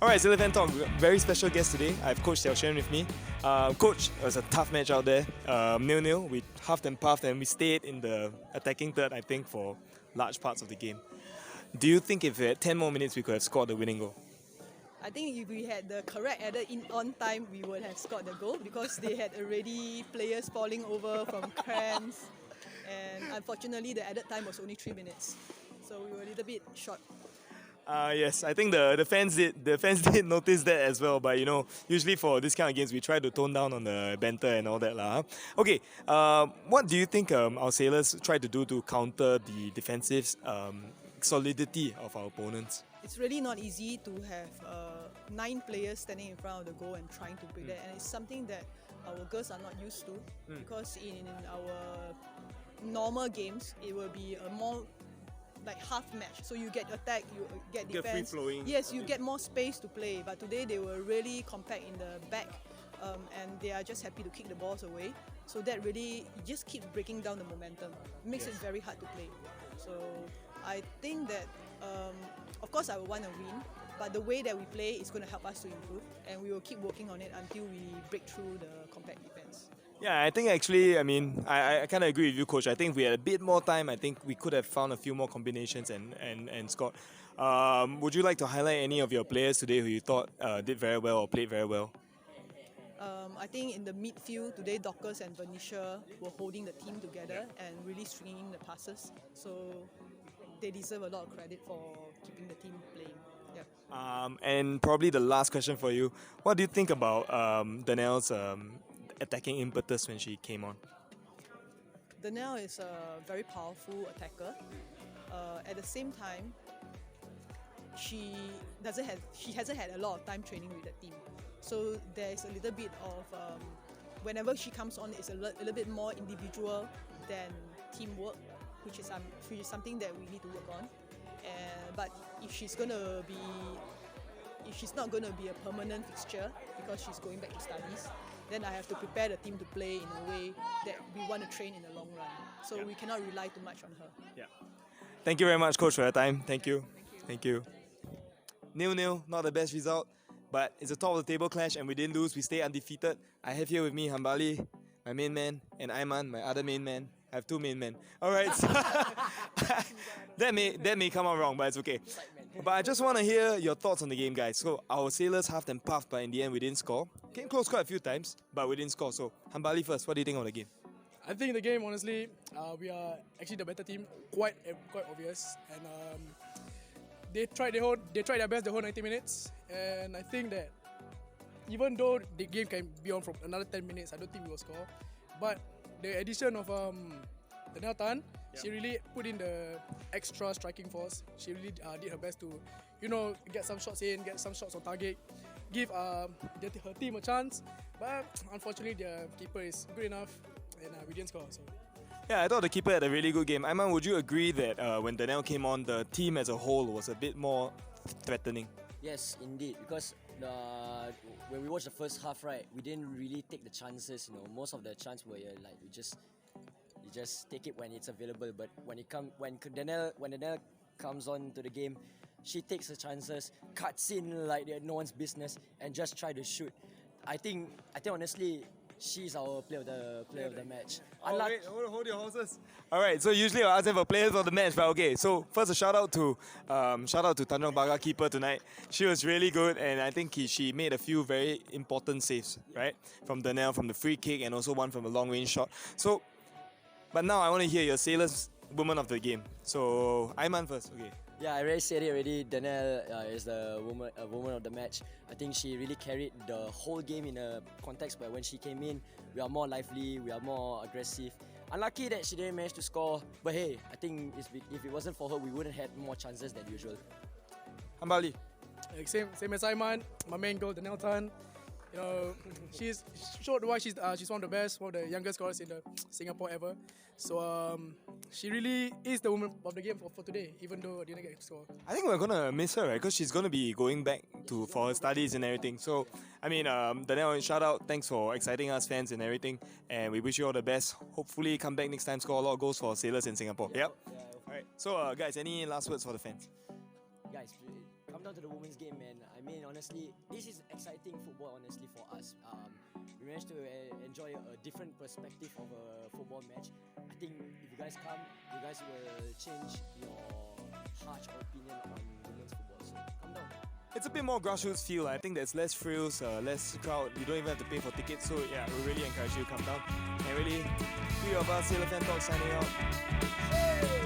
Alright, Sailor Fan Talk, very special guest today. I have Coach Sheau Shyan with me. Coach, it was a tough match out there. 0-0. We huffed and puffed and we stayed in the attacking third, I think, for large parts of the game. Do you think if we had 10 more minutes, we could have scored the winning goal? I think if we had the correct added in on time, we would have scored the goal because they had already players falling over from cramps. And unfortunately, the added time was only 3 minutes. So we were a little bit short. Yes, I think the fans did notice that as well. But you know, usually for this kind of games, we try to tone down on the banter and all that, lah. Okay, what do you think our sailors tried to do to counter the defensive solidity of our opponents? It's really not easy to have 9 players standing in front of the goal and trying to break that, and it's something that our girls are not used to because in our normal games, it will be a more like half match. So you get attack, you get defense. Free flowing. Yes, you get more space to play. But today they were really compact in the back, and they are just happy to kick the balls away. So that really just keeps breaking down the momentum. It makes it very hard to play. So I think that, of course, I will want to win. But the way that we play is going to help us to improve, and we will keep working on it until we break through the compact defense. Yeah, I think actually, I mean, I kind of agree with you, Coach. I think if we had a bit more time, I think we could have found a few more combinations and scored. Would you like to highlight any of your players today who you thought did very well or played very well? I think in the midfield today, Dorcas and Venetia were holding the team together and really stringing the passes. So they deserve a lot of credit for keeping the team playing. Yeah. And probably the last question for you. What do you think about Danelle's attacking impetus when she came on? Danelle is a very powerful attacker. At the same time, she hasn't had a lot of time training with the team. So there's a little bit of whenever she comes on, it's a little bit more individual than teamwork, which is something that we need to work on. But if she's not going to be a permanent fixture because she's going back to studies, then I have to prepare the team to play in a way that we want to train in the long run. So we cannot rely too much on her. Yeah. Thank you very much, Coach, for your time. Thank you. Thank you. 0-0, not the best result, but it's a top of the table clash and we didn't lose. We stay undefeated. I have here with me Hambali, my main man, and Aiman, my other main man. I have 2 main men. All right. So that may come out wrong, but it's okay. But I just want to hear your thoughts on the game, guys. So our sailors huffed and puffed, but in the end we didn't score. Came close quite a few times, but we didn't score. So Hambali first, what do you think of the game? I think the game, honestly, we are actually the better team. Quite obvious, and they tried their best the whole 90 minutes. And I think that even though the game can be on for another 10 minutes, I don't think we will score. But the addition of Danelle, she really put in the extra striking force. She really did her best to, get some shots in, get some shots on target, give her team a chance. But unfortunately, the keeper is good enough, and we didn't score. So. Yeah, I thought the keeper had a really good game. Aiman, would you agree that when Danelle came on, the team as a whole was a bit more threatening? Yes, indeed, because when we watched the first half, right, we didn't really take the chances. Most of the chances were like you just take it when it's available. But when Danelle comes on to the game, she takes the chances, cuts in like no one's business, and just try to shoot. I think honestly, she's our player of the match. Wait, hold your horses. All right, so usually I'll ask them for players of the match, but okay. So first, a shout out to Tanjong Pagar keeper tonight. She was really good, and I think she made a few very important saves, right? From Danelle, from the free kick, and also one from a long range shot. So, but now I want to hear your sailors woman of the game. So Aiman first, okay. Yeah, I already said it already. Danelle is the woman of the match. I think she really carried the whole game in a context where when she came in, we are more lively, we are more aggressive. Unlucky that she didn't manage to score, but hey, I think if it wasn't for her, we wouldn't have had more chances than usual. Hambali. Same as Aiman, my main goal, Danelle. She's showed why she's one of the best, one of the youngest scorers in the Singapore ever. So she really is the woman of the game for today, even though I didn't get to score. I think we're gonna miss her, right? Because she's gonna be going back for her studies and everything. So, I mean, Danelle, shout out, thanks for exciting us fans and everything, and we wish you all the best. Hopefully, come back next time, score a lot of goals for sailors in Singapore. Yep. All right. So, guys, any last words for the fans? Guys, come down to the women's game, man. I mean, honestly, this is exciting football, honestly, for us. We managed to enjoy a different perspective of a football match. I think if you guys come, you guys will change your harsh opinion on women's football. So come down. It's a bit more grassroots feel. I think there's less frills, less crowd. You don't even have to pay for tickets. So yeah, we really encourage you to come down. And really, 3 of us, Sailor Fan Talk signing out.